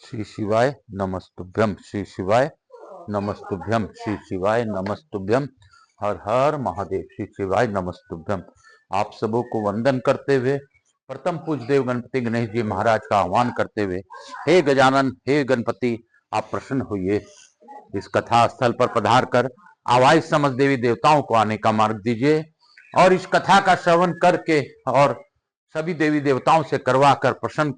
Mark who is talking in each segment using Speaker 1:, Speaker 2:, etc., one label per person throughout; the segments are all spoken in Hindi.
Speaker 1: श्री शिवाय नमस्तुभ्यम, श्री शिवाय नमस्तुभ्यम, श्री शिवाय नमस्तुभ्यम। हर हर महादेव। श्री शिवाय नमस्तुभ्यम। आप सबों को वंदन करते हुए प्रथम पूज्यदेव गणपति गणेश जी महाराज का आह्वान करते हुए, हे गजानन, हे गणपति, आप प्रसन्न होइए। इस कथा स्थल पर पधार कर आवाज समझ देवी देवताओं को आने का मार्ग दीजिए और इस कथा का श्रवण करके और सभी देवी देवताओं से करवा कर प्रसन्न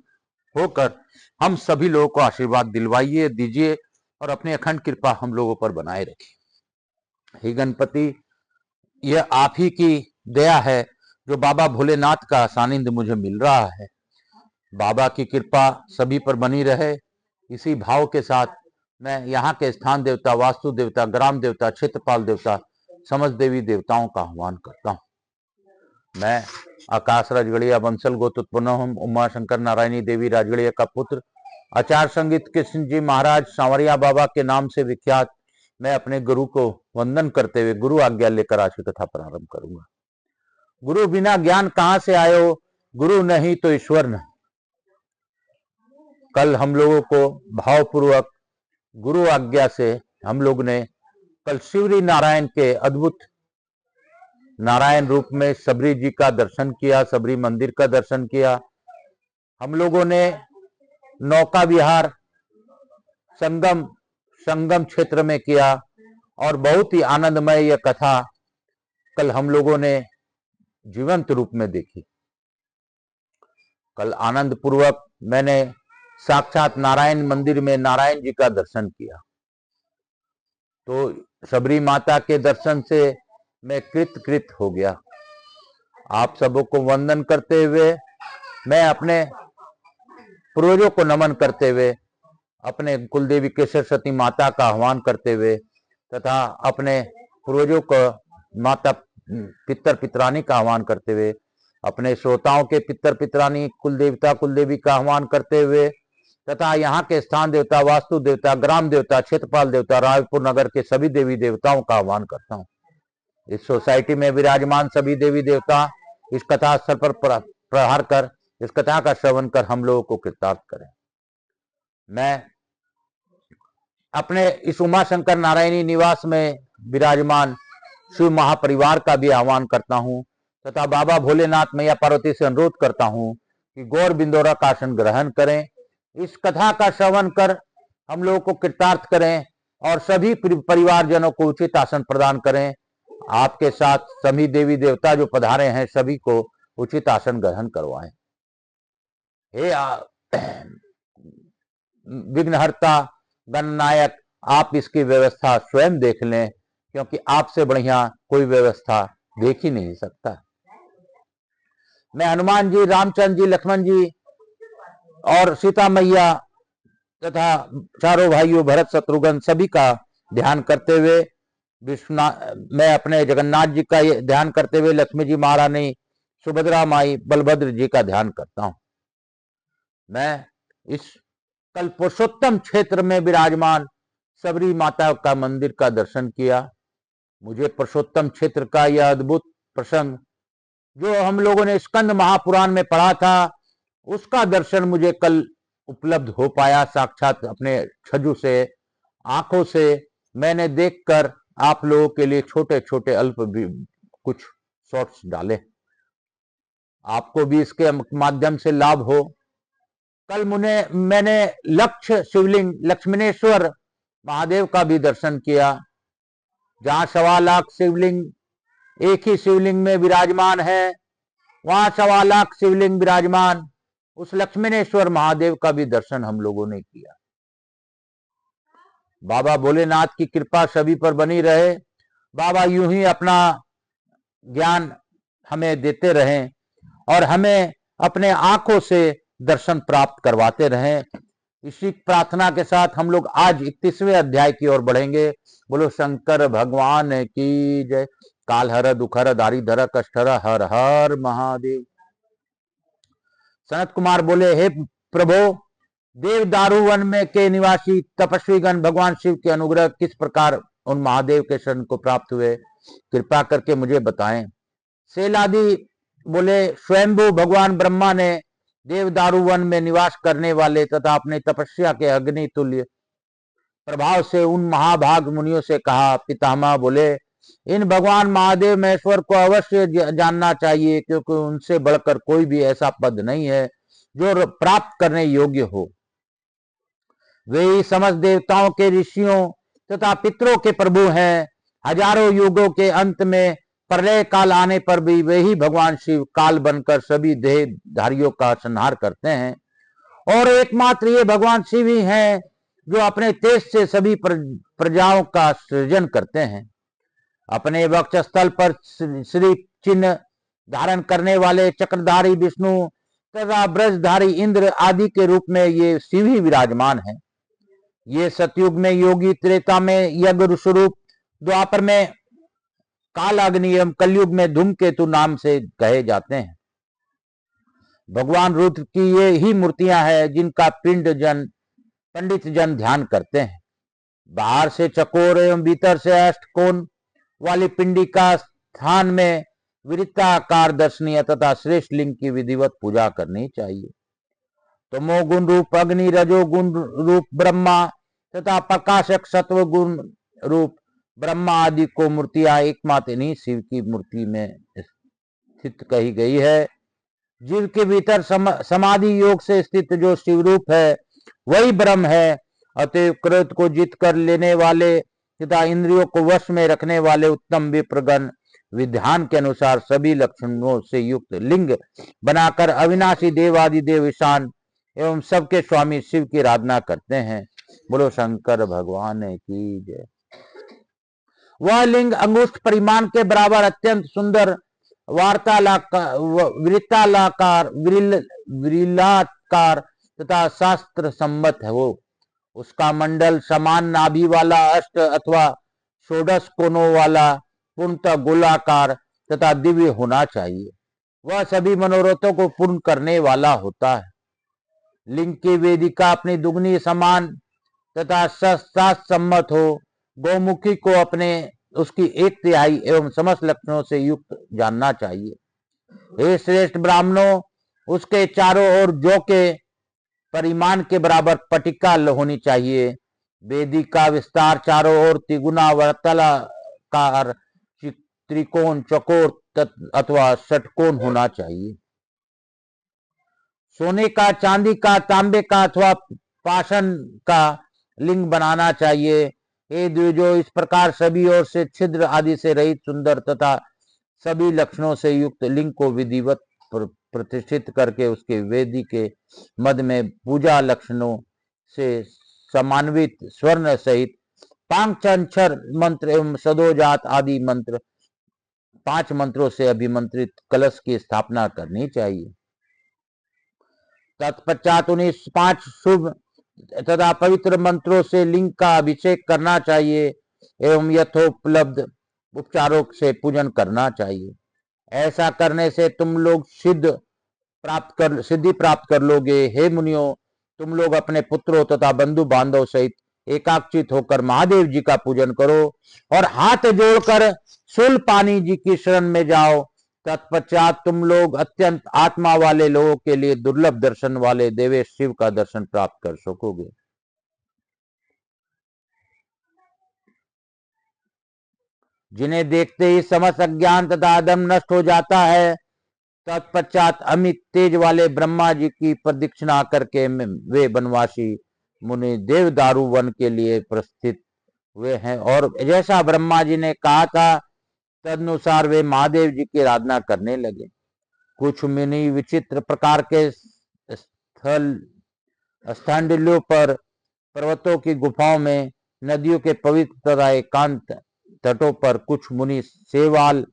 Speaker 1: होकर हम सभी लोगों को आशीर्वाद दिलवाइए, दीजिए और अपनी अखंड कृपा हम लोगों पर बनाए रखिए। हे गणपति, यह आप ही की दया है जो बाबा भोलेनाथ का सानिध्य मुझे मिल रहा है। बाबा की कृपा सभी पर बनी रहे, इसी भाव के साथ मैं यहाँ के स्थान देवता, वास्तु देवता, ग्राम देवता, क्षेत्रपाल देवता, समस्त देवी देवताओं का आह्वान करता हूँ। मैं आकाश राजगढ़िया बंसल गोत्र उत्पन्न हूँ, उमा शंकर नारायणी देवी राजगढ़िया का पुत्र, आचार्य संगीत कृष्ण जी महाराज सांवरिया बाबा के नाम से विख्यात। मैं अपने गुरु को वंदन करते हुए गुरु आज्ञा लेकर आज की कथा प्रारंभ करूंगा। गुरु बिना ज्ञान कहां से आयो, गुरु नहीं तो ईश्वर नहीं। कल हम लोगों को भावपूर्वक गुरु आज्ञा से हम लोग ने कल शिवरी नारायण के अद्भुत नारायण रूप में सबरी जी का दर्शन किया, सबरी मंदिर का दर्शन किया। हम लोगों ने नौका विहार संगम क्षेत्र में किया और बहुत ही आनंदमय यह कथा कल हम लोगों ने जीवंत रूप में देखी। कल आनंद पूर्वक मैंने साक्षात नारायण मंदिर में नारायण जी का दर्शन किया। तो सबरी माता के दर्शन से मैं कृत हो गया। आप सबों को वंदन करते हुए, मैं अपने पूर्वजों को नमन करते हुए, अपने कुलदेवी केसर सती माता का आह्वान करते हुए तथा अपने पूर्वजों को माता पितर पितरानी का आह्वान करते हुए, अपने श्रोताओं के पितर पितरानी कुलदेवता कुलदेवी का आह्वान करते हुए तथा यहाँ के स्थान देवता, वास्तु देवता, ग्राम देवता, क्षेत्रपाल देवता, रायपुर नगर के सभी देवी देवताओं का आह्वान करता हूँ। इस सोसाइटी में विराजमान सभी देवी देवता इस कथा स्थल पर प्रहार कर इस कथा का श्रवण कर हम लोगों को कृतार्थ करें। मैं अपने इस उमा शंकर नारायणी निवास में विराजमान शिव महापरिवार का भी आह्वान करता हूं तथा बाबा भोलेनाथ मैया पार्वती से अनुरोध करता हूं कि गौर बिंदोरा का आसन ग्रहण करें, इस कथा का श्रवण कर हम लोगों को कृतार्थ करें और सभी परिवारजनों को उचित आसन प्रदान करें। आपके साथ सभी देवी देवता जो पधारे हैं सभी को उचित आसन ग्रहण करवाएं। हे विघ्नहर्ता गणनायक, आप इसकी व्यवस्था स्वयं देख लें, क्योंकि आपसे बढ़िया कोई व्यवस्था देख ही नहीं सकता। मैं हनुमान जी, रामचंद्र जी, लक्ष्मण जी और सीता मैया तथा चारों भाइयों भरत शत्रुघ्न सभी का ध्यान करते हुए, मैं अपने जगन्नाथ जी का ध्यान करते हुए लक्ष्मी जी महारानी, सुभद्रा माई, बलभद्र जी का ध्यान करता हूं। मैं इस कल पुरुषोत्तम क्षेत्र में विराजमान सबरी माता का मंदिर का दर्शन किया। मुझे पुरुषोत्तम क्षेत्र का यह अद्भुत प्रसंग जो हम लोगों ने स्कंद महापुराण में पढ़ा था, उसका दर्शन मुझे कल उपलब्ध हो पाया। साक्षात अपने छजू से, आंखों से मैंने देखकर आप लोगों के लिए छोटे छोटे अल्प भी कुछ शॉर्ट्स डाले, आपको भी इसके माध्यम से लाभ हो। कल मैंने लक्ष्य शिवलिंग लक्ष्मणेश्वर महादेव का भी दर्शन किया, जहां 1.25 लाख शिवलिंग एक ही शिवलिंग में विराजमान है। वहां 1.25 लाख शिवलिंग विराजमान उस लक्ष्मणेश्वर महादेव का भी दर्शन हम लोगों ने किया। बाबा भोलेनाथ की कृपा सभी पर बनी रहे। बाबा यूं ही अपना ज्ञान हमें देते रहें और हमें अपने आंखों से दर्शन प्राप्त करवाते रहें। इसी प्रार्थना के साथ हम लोग आज 31वें अध्याय की ओर बढ़ेंगे। बोलो शंकर भगवान की जय। काल हर दुखहर दारिधर कष्टहर हर हर महादेव। सनत कुमार बोले, हे प्रभु, देव दारू वन में के निवासी तपस्वी गण भगवान शिव के अनुग्रह किस प्रकार उन महादेव के शरण को प्राप्त हुए, कृपा करके मुझे बताएं। सेलादी बोले, स्वयंभू भगवान ब्रह्मा ने देवदारू वन में निवास करने वाले तथा अपने तपस्या के अग्नि तुल्य प्रभाव से उन महाभाग मुनियों से कहा। पितामह बोले, इन भगवान महादेव महेश्वर को अवश्य जानना चाहिए, क्योंकि उनसे बढ़कर कोई भी ऐसा पद नहीं है जो प्राप्त करने योग्य हो। वे ही समस्त देवताओं के, ऋषियों तथा पितरों के प्रभु हैं। हजारों युगों के अंत में प्रलय काल आने पर भी वही भगवान शिव काल बनकर सभी देहधारियों का संहार करते हैं, और एकमात्र ये भगवान शिव ही हैं जो अपने तेज से सभी प्रजाओं का सृजन करते हैं। अपने वक्षस्थल पर श्री चिन्ह धारण करने वाले चक्रधारी विष्णु तथा ब्रजधारी इंद्र आदि के रूप में ये शिव ही विराजमान है। ये सतयुग में योगी, त्रेता में यज्ञ स्वरूप, द्वापर में काल अग्नि एवं कलयुग में धूमकेतु नाम से कहे जाते हैं। भगवान रुद्र की ये ही मूर्तियां हैं जिनका पंडित जन ध्यान करते हैं। बाहर से चकोर एवं भीतर से अष्टकोण वाली पिंडी का स्थान में वृत्ताकार दर्शनीय तथा श्रेष्ठ लिंग की विधिवत पूजा करनी चाहिए। तमोगुण रूप अग्नि, रजोगुण रूप ब्रह्मा तथा प्रकाशक सत्व गुण रूप ब्रह्मा आदि को मूर्तियां एकमात्र इन्हीं शिव की मूर्ति में स्थित कही गई है। जीव के भीतर समाधि योग से स्थित जो शिव रूप है वही ब्रह्म है। अतएव क्रोध को जीत कर लेने वाले तथा इंद्रियों को वश में रखने वाले उत्तम विप्रगण विधान के अनुसार सभी लक्षणों से युक्त लिंग बनाकर अविनाशी देवादिदेव ईशान एवं सबके स्वामी शिव की आराधना करते हैं। बोलो शंकर भगवान की जय। वह लिंग अंगुष्ठ परिमाण के बराबर अत्यंत सुंदर विलाकार तथा शास्त्र सम्मत है। वो उसका मंडल समान नाभि वाला, अष्ट अथवा षोडश कोनों वाला, पूर्णतः गोलाकार तथा दिव्य होना चाहिए। वह सभी मनोरथों को पूर्ण करने वाला होता है। लिंग की वेदिका अपनी दुगनी समान तथा शास्त्र सम्मत हो। गौमुखी को अपने उसकी 1/3 एवं समस्त लक्षणों से युक्त जानना चाहिए। हे श्रेष्ठ ब्राह्मणों, उसके चारों ओर जौ के परिमाण के बराबर पटिका होनी चाहिए। वेदी का विस्तार चारों ओर तिगुना, वर्तुलाकार, त्रिकोण, चकोर अथवा षटकोण होना चाहिए। सोने का, चांदी का, तांबे का अथवा पाषाण का लिंग बनाना चाहिए। हे द्विजो, इस प्रकार सभी ओर से छिद्र आदि से रहित सुंदर तथा सभी लक्षणों से युक्त लिंग को विधिवत प्रतिष्ठित करके उसके वेदी के मध्य में पूजा लक्षणों से समान्वित स्वर्ण सहित पांचक्षर मंत्र एवं सदोजात आदि मंत्र 5 मंत्रों से अभिमंत्रित कलश की स्थापना करनी चाहिए। तत्पश्चात उन्हें 5 शुभ तथा पवित्र मंत्रों से लिंग का अभिषेक करना चाहिए एवं यथोपलब्ध उपचारों से पूजन करना चाहिए। ऐसा करने से तुम लोग सिद्धि प्राप्त कर लोगे। हे मुनियों, तुम लोग अपने पुत्रों तथा बंधु बांधव सहित एकाग्रचित होकर महादेव जी का पूजन करो और हाथ जोड़कर शूलपाणी जी की शरण में जाओ। तत्पश्चात तुम लोग अत्यंत आत्मा वाले लोगों के लिए दुर्लभ दर्शन वाले देवेश शिव का दर्शन प्राप्त कर सकोगे। जिन्हें देखते ही समस्त अज्ञान तथा अधम नष्ट हो जाता है। तत्पश्चात अमित तेज वाले ब्रह्मा जी की प्रदक्षिणा करके वे बनवासी मुनि देवदारू वन के लिए प्रस्थित हुए हैं, और जैसा ब्रह्मा जी ने कहा था तदनुसार वे महादेव जी की आराधना करने लगे। कुछ मुनि विचित्र प्रकार के स्थानों पर, पर्वतों की गुफाओं में, नदियों के पवित्र तथा एकांत तटों पर, कुछ मुनि शैवाल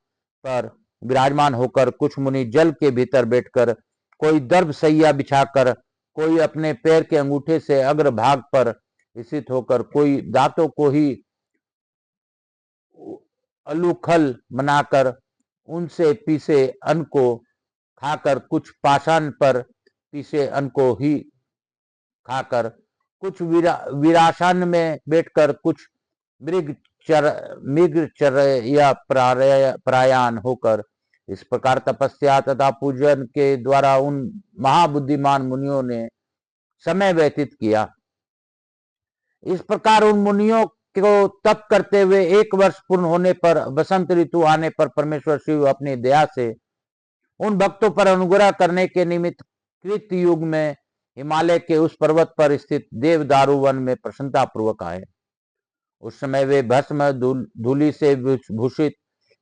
Speaker 1: पर विराजमान होकर, कुछ मुनि जल के भीतर बैठकर, कोई दर्भ सैया बिछाकर, कोई अपने पैर के अंगूठे से अग्रभाग पर स्थित होकर, कोई दांतों को ही अलूखल बनाकर उनसे पीसे अन्न को खाकर, कुछ पाषाण पर पीसे अन्न को ही खाकर, कुछ वीरासन में बैठकर, कुछ मृगचर्या प्रायान होकर, इस प्रकार तपस्या तथा पूजन के द्वारा उन महाबुद्धिमान मुनियों ने समय व्यतीत किया। इस प्रकार उन मुनियों को तप करते हुए 1 वर्ष पूर्ण होने पर, बसंत ऋतु आने पर परमेश्वर शिव अपनी दया से उन भक्तों पर अनुग्रह करने के निमित्त कृत युग में हिमालय के उस पर्वत पर स्थित देवदारू वन में प्रसन्नता पूर्वक आए। उस समय वे भस्म धूलि से भूषित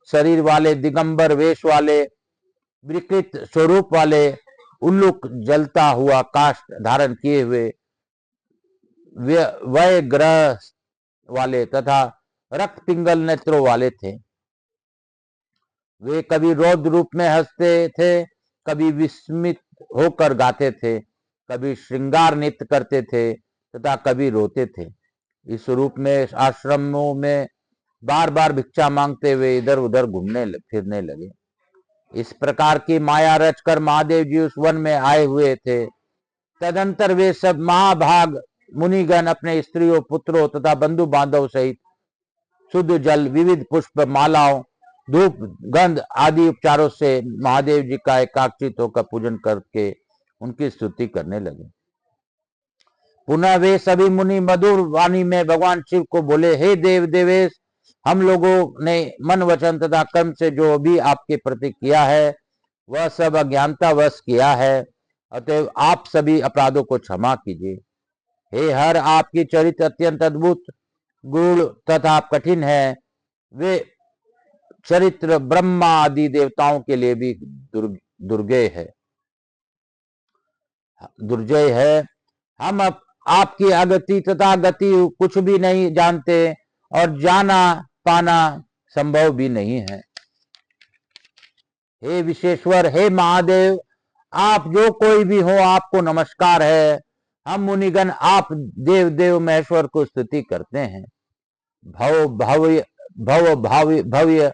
Speaker 1: शरीर वाले, दिगंबर वेश वाले, विकृत स्वरूप वाले, उल्लुक जलता हुआ काष्ठ धारण किए हुए, वय ग्रह वाले तथा रक्त पिंगल नेत्रों वाले थे। वे कभी रौद्र रूप में हंसते थे, कभी विस्मित होकर गाते थे, कभी श्रृंगार नृत्य करते थे तथा कभी रोते थे। इस रूप में आश्रमों में बार बार भिक्षा मांगते हुए इधर उधर घूमने फिरने लगे। इस प्रकार की माया रचकर महादेव जी उस वन में आए हुए थे। तदंतर वे सब महाभाग मुनिगण अपने स्त्रियों, पुत्रों तथा बंधु बांधव सहित शुद्ध जल, विविध पुष्प, मालाओं, धूप, गंध आदि उपचारों से महादेव जी का एकाग्रचित होकर पूजन करके उनकी स्तुति करने लगे। पुनः वे सभी मुनि मधुर वाणी में भगवान शिव को बोले, हे देव देवेश, हम लोगों ने मन, वचन तथा कर्म से जो भी आपके प्रति किया है वह सब अज्ञानता वश किया है, अतएव आप सभी अपराधों को क्षमा कीजिए। हे हर, आपकी चरित्र अत्यंत अद्भुत, गुण तथा कठिन है। वे चरित्र ब्रह्मा आदि देवताओं के लिए भी दुर्जय है। हम आपकी अगति तथा गति कुछ भी नहीं जानते और जाना पाना संभव भी नहीं है। हे विश्वेश्वर, हे महादेव, आप जो कोई भी हो, आपको नमस्कार है। हम मुनिगण आप देव देव महेश्वर को स्तुति करते हैं। भव्य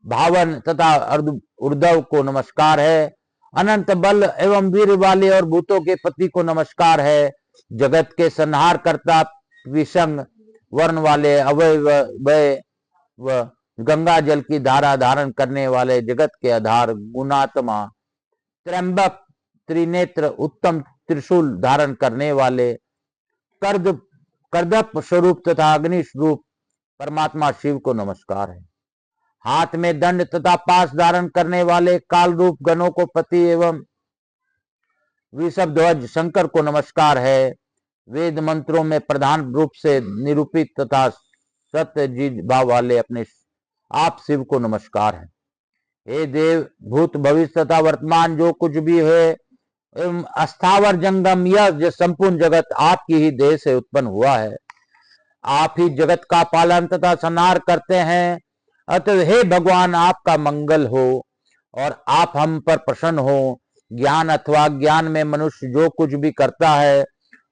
Speaker 1: भावन तथा उर्धव को नमस्कार है। अनंत बल एवं वीर वाले और भूतों के पति को नमस्कार है। जगत के संहार करता, विषंग वर्ण वाले, अवय व गंगा जल की धारा धारण करने वाले, जगत के आधार, गुणात्मा, त्र्यंबक, त्रिनेत्र, उत्तम त्रिशूल धारण करने वाले, कर्दप स्वरूप तथा अग्नि स्वरूप परमात्मा शिव को नमस्कार है। हाथ में दंड तथा पास धारण करने वाले काल रूप गणों को पति एवं वृषभ ध्वज शंकर को नमस्कार है। वेद मंत्रों में प्रधान रूप से निरूपित तथा सत्यजित भाव वाले अपने आप शिव को नमस्कार है। हे देव, भूत भविष्य तथा वर्तमान जो कुछ भी है एवं अस्थावर जंगम, यह संपूर्ण जगत आपकी ही देह से उत्पन्न हुआ है। आप ही जगत का पालन तथा संहार करते हैं। अतः हे भगवान, आपका मंगल हो और आप हम पर प्रसन्न हो। ज्ञान अथवा ज्ञान में मनुष्य जो कुछ भी करता है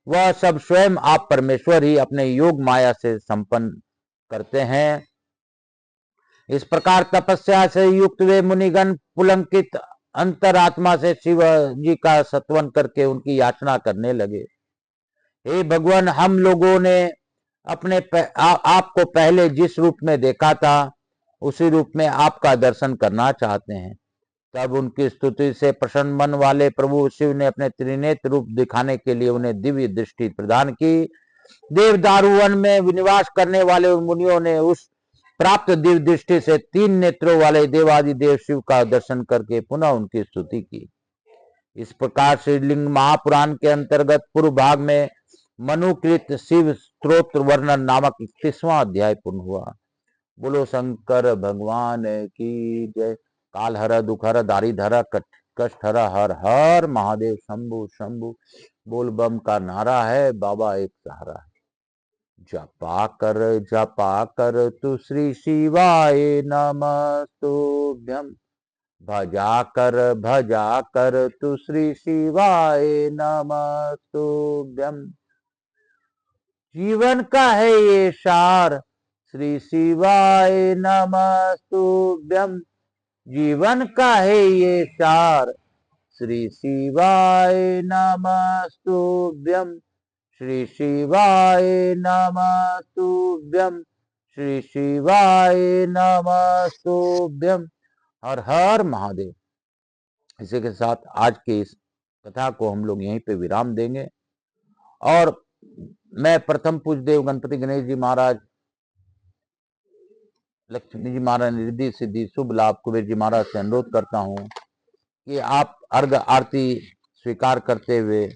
Speaker 1: वह सब स्वयं आप परमेश्वर ही अपने योग माया से संपन्न करते हैं। इस प्रकार तपस्या से युक्त वे मुनिगण पुलंकित अंतरात्मा से शिव जी का सत्वन करके उनकी याचना करने लगे। हे भगवान, हम लोगों ने अपने आपको पहले जिस रूप में देखा था उसी रूप में आपका दर्शन करना चाहते हैं। तब उनकी स्तुति से प्रसन्न मन वाले प्रभु शिव ने अपने त्रिनेत्र रूप दिखाने के लिए उन्हें दिव्य दृष्टि प्रदान की। देवदारू वन में निवास करने वाले उन मुनियों ने उस प्राप्त दिव्य दृष्टि से 3 नेत्रों वाले देवादि देव शिव का दर्शन करके पुनः उनकी स्तुति की। इस प्रकार श्रीलिंग महापुराण के अंतर्गत पूर्व भाग में मनुकृत शिव स्तोत्र वर्णन नामक 31वां अध्याय पूर्ण हुआ। बोलो शंकर भगवान की जय। काल हर, दुख हर, दारिद हर, कष्ट हर, हर हर महादेव शंभु शंभु। बोल बम का नारा है, बाबा एक सहारा है। जपा कर तु श्री शिवाय नमस्तुभ्यम। भजा कर तु श्री शिवाय नमस्तुभ्यम। जीवन का है ये सार, श्री शिवाय नमस्तुभ्यम। जीवन का है ये सार, श्री शिवाय नमस्तुभ्यम। श्री शिवाय नमस्तुभ्यम। श्री शिवाय नमस्तुभ्यम। हर हर महादेव। इसी के साथ आज की इस कथा को हम लोग यहीं पे विराम देंगे। और मैं प्रथम पूज्य देव गणपति गणेश जी महाराज, लक्ष्मी जी महाराज, रिद्धि सिद्धि शुभ लाभ कुबेर जी महाराज से अनुरोध करता हूं कि आप अर्घ आरती स्वीकार करते हुए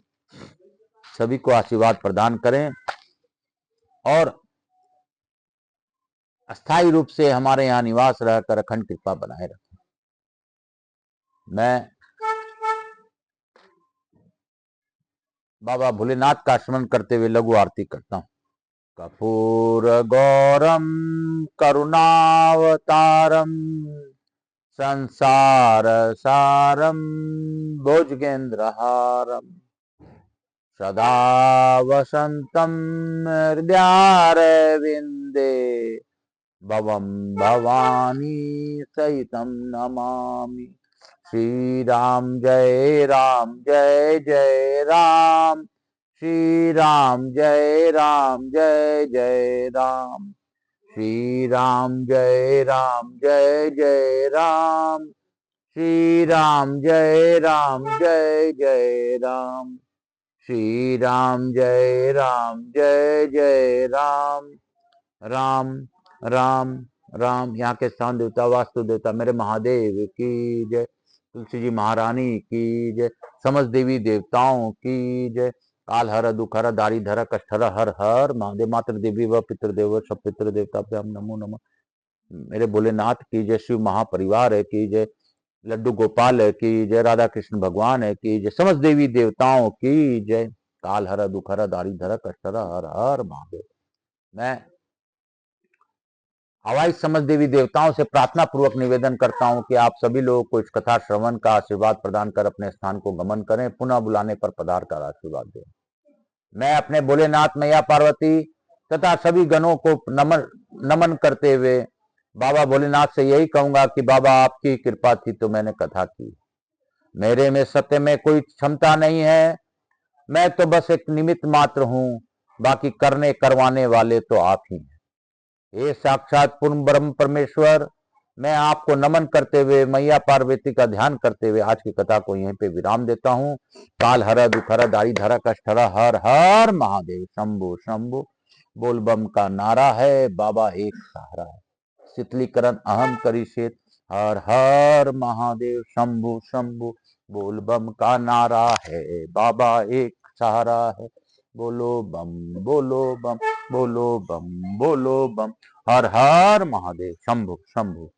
Speaker 1: सभी को आशीर्वाद प्रदान करें और अस्थायी रूप से हमारे यहाँ निवास रहकर अखंड कृपा बनाए रखें। मैं बाबा भोलेनाथ का स्मरण करते हुए लघु आरती करता हूं। कपूर गौरम करुणावतारम संसार सारम भुजगेंद्रहारम सदा वसंतम हृदयारविंदे भवम भवानी सहितम नमामि। श्री राम जय जय राम, श्री राम जय जय राम, श्री राम जय जय राम, श्री राम जय जय राम, श्री राम जय जय राम। राम राम राम। यहाँ के स्थान देवता वास्तु देवता मेरे महादेव की जय, तुलसी जी महारानी की जय, समस्त देवी देवताओं की जय। काल हर दुख हर दारी धर कष्ट हर हर हर महादेव। मातृ देवी व पितृदेव व सब पितृ देवता पे हम नमो नमः। मेरे भोलेनाथ की जय, शिव महापरिवार की जय, लड्डू गोपाल की जय, राधा कृष्ण भगवान की जय, समस्त देवी देवताओं की जय। काल हर दुख हर दारी धर कष्ट हर हर हर महादेव। मैं हवाई समस्त देवी देवताओं से प्रार्थना पूर्वक निवेदन करता हूं कि आप सभी लोगों को इस कथा श्रवण का आशीर्वाद प्रदान कर अपने स्थान को गमन करें, पुनः बुलाने पर पधार कर आशीर्वाद दें। मैं अपने भोलेनाथ, मैया पार्वती तथा सभी गणों को नमन करते हुए बाबा भोलेनाथ से यही कहूंगा कि बाबा आपकी कृपा थी तो मैंने कथा की, मेरे में सत्य में कोई क्षमता नहीं है, मैं तो बस एक निमित्त मात्र हूं, बाकी करने करवाने वाले तो आप ही हैं। हे साक्षात पूर्ण ब्रह्म परमेश्वर, मैं आपको नमन करते हुए मैया पार्वती का ध्यान करते हुए आज की कथा को यहीं पे विराम देता हूं। काल हर दुख हर दारी धरा कष्ट हर हर हर महादेव। शंभु शंभु बोल बम का नारा है, बाबा एक सहारा है, शीतलीकरण अहम करिष्येत। हर हर महादेव। शंभु शंभु बोल बम का नारा है, बाबा एक सहारा है। बोलो बम बोलो बम बोलो बम बोलो बम। हर हर महादेव। शंभु शंभु।